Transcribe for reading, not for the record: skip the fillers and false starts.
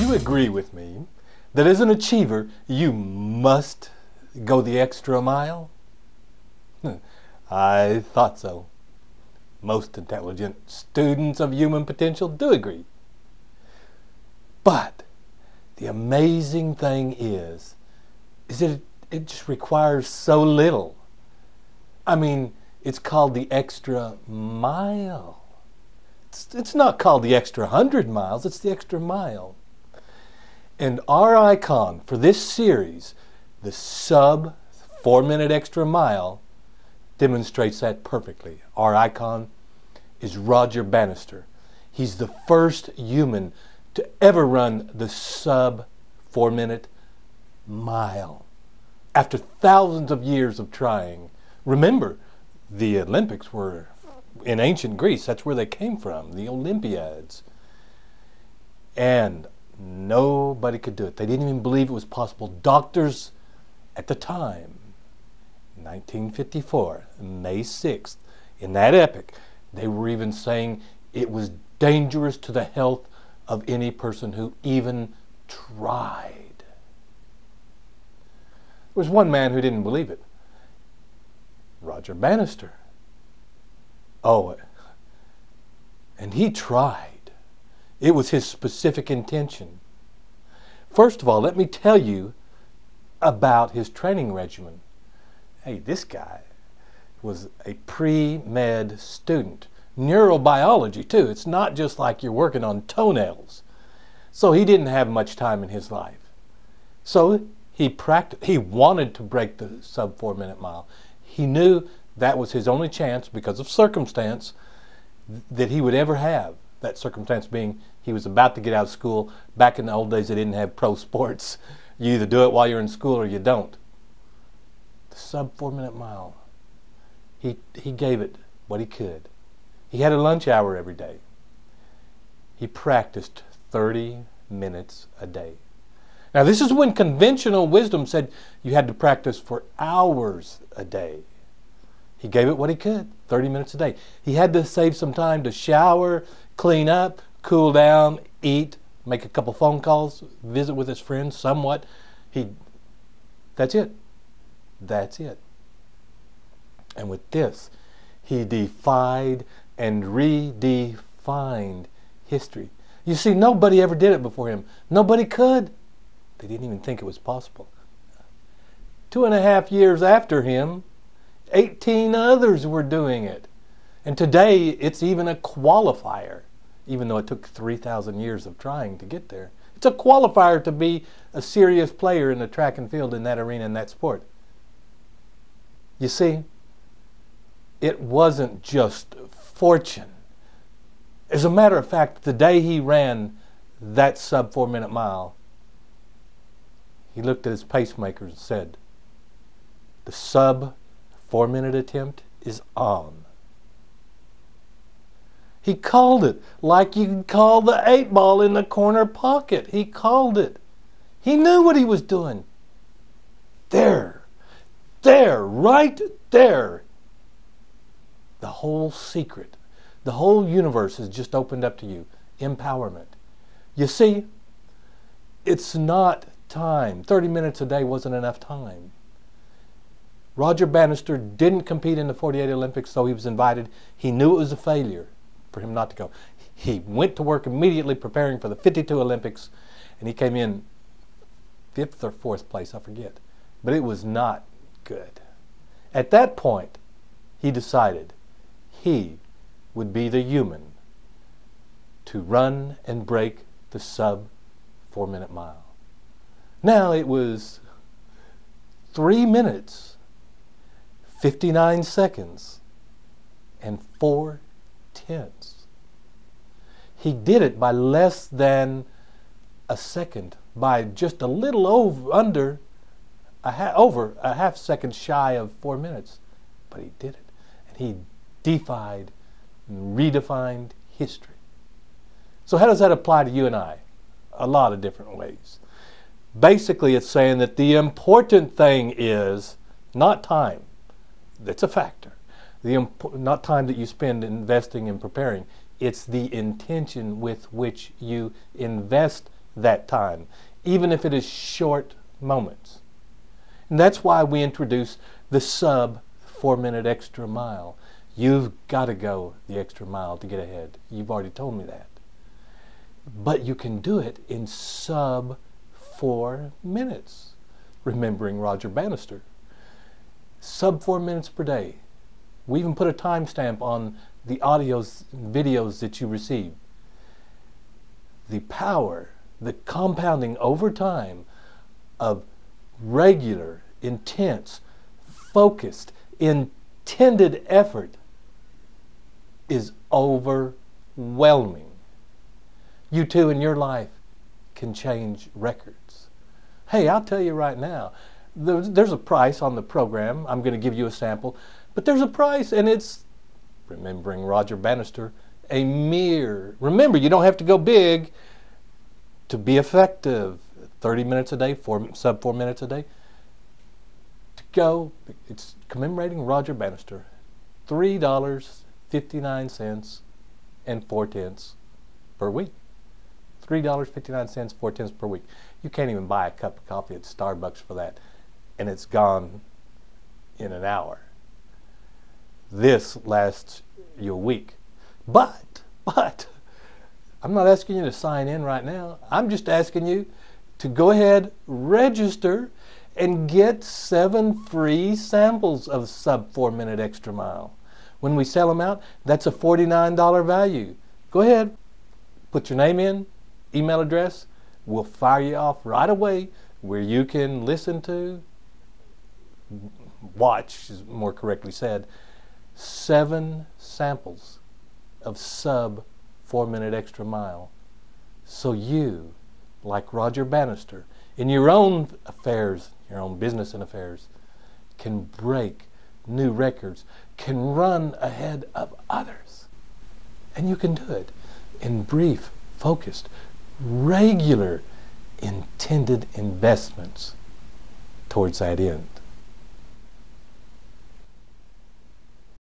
you agree with me that as an achiever, you must go the extra mile? I thought so. Most intelligent students of human potential do agree. But the amazing thing is that it just requires so little. I mean, it's called the extra mile. It's not called the extra 100 miles, it's the extra mile. And our icon for this series, the sub 4-minute extra mile, demonstrates that perfectly. Our icon is Roger Bannister. He's the first human to ever run the sub 4-minute mile. After thousands of years of trying. Remember, the Olympics were in ancient Greece. That's where they came from, the Olympiads. And nobody could do it. They didn't even believe it was possible. Doctors at the time, 1954, May 6th, in that epic, they were even saying it was dangerous to the health of any person who even tried. There was one man who didn't believe it. Roger Bannister. Oh, and he tried. It was his specific intention. First of all, let me tell you about his training regimen. Hey, this guy was a pre-med student. Neurobiology, too. It's not just like you're working on toenails. So he didn't have much time in his life. So he wanted to break the sub 4-minute mile. He knew that was his only chance because of circumstance that he would ever have. That circumstance being he was about to get out of school. Back in the old days, they didn't have pro sports. You either do it while you're in school or you don't. The sub 4-minute mile. He gave it what he could. He had a lunch hour every day. He practiced 30 minutes a day. Now, this is when conventional wisdom said you had to practice for hours a day. He gave it what he could, 30 minutes a day. He had to save some time to shower, clean up, cool down, eat, make a couple phone calls, visit with his friends somewhat. That's it. That's it. And with this, he defied and redefined history. You see, nobody ever did it before him. Nobody could. They didn't even think it was possible. 2.5 years after him, 18 others were doing it. And today, it's even a qualifier, even though it took 3,000 years of trying to get there. It's a qualifier to be a serious player in the track and field in that arena, in that sport. You see, it wasn't just fortune. As a matter of fact, the day he ran that sub 4-minute mile, he looked at his pacemakers and said, the sub 4-minute attempt is on. He called it like you could call the 8-ball in the corner pocket. He called it. He knew what he was doing. There, right there. The whole secret, the whole universe has just opened up to you. Empowerment. You see, it's not time. 30 minutes a day wasn't enough time. Roger Bannister didn't compete in the 48 Olympics, so he was invited. He knew it was a failure for him not to go. He went to work immediately preparing for the 52 Olympics, and he came in 5th or 4th place, I forget. But it was not good. At that point, he decided he would be the human to run and break the sub 4-minute mile. Now it was 3 minutes, 59 seconds, and 4 tenths. He did it by less than a second, by just a little over a half second shy of 4 minutes. But he did it. And he defied and redefined history. So how does that apply to you and I? A lot of different ways. Basically, it's saying that the important thing is not time. That's a factor. Not time that you spend investing and preparing. It's the intention with which you invest that time, even if it is short moments. And that's why we introduce the sub 4-minute extra mile. You've got to go the extra mile to get ahead. You've already told me that. But you can do it in sub 4 minutes, remembering Roger Bannister. Sub 4 minutes per day. We even put a timestamp on the audios and videos that you receive. The power, the compounding over time of regular, intense, focused, intended effort is overwhelming. You too in your life can change records. Hey, I'll tell you right now, there's a price on the program. I'm going to give you a sample, but there's a price, and it's, remembering Roger Bannister, a mere, remember, you don't have to go big to be effective. 30 minutes a day, sub 4 minutes a day. To go, it's commemorating Roger Bannister. $3.59 and 4/10 per week. $3.59, 4/10 per week. You can't even buy a cup of coffee at Starbucks for that, and it's gone in an hour. This lasts you a week. But, I'm not asking you to sign in right now. I'm just asking you to go ahead, register, and get 7 free samples of sub 4 minute extra mile. When we sell them out, that's a $49 value. Go ahead, put your name in, email address. We'll fire you off right away where you can listen to, watch is more correctly said, 7 samples of sub 4 minute extra mile. So you, like Roger Bannister, in your own affairs, your own business and affairs, can break new records, can run ahead of others. And you can do it in brief, focused, regular, intended investments towards that end.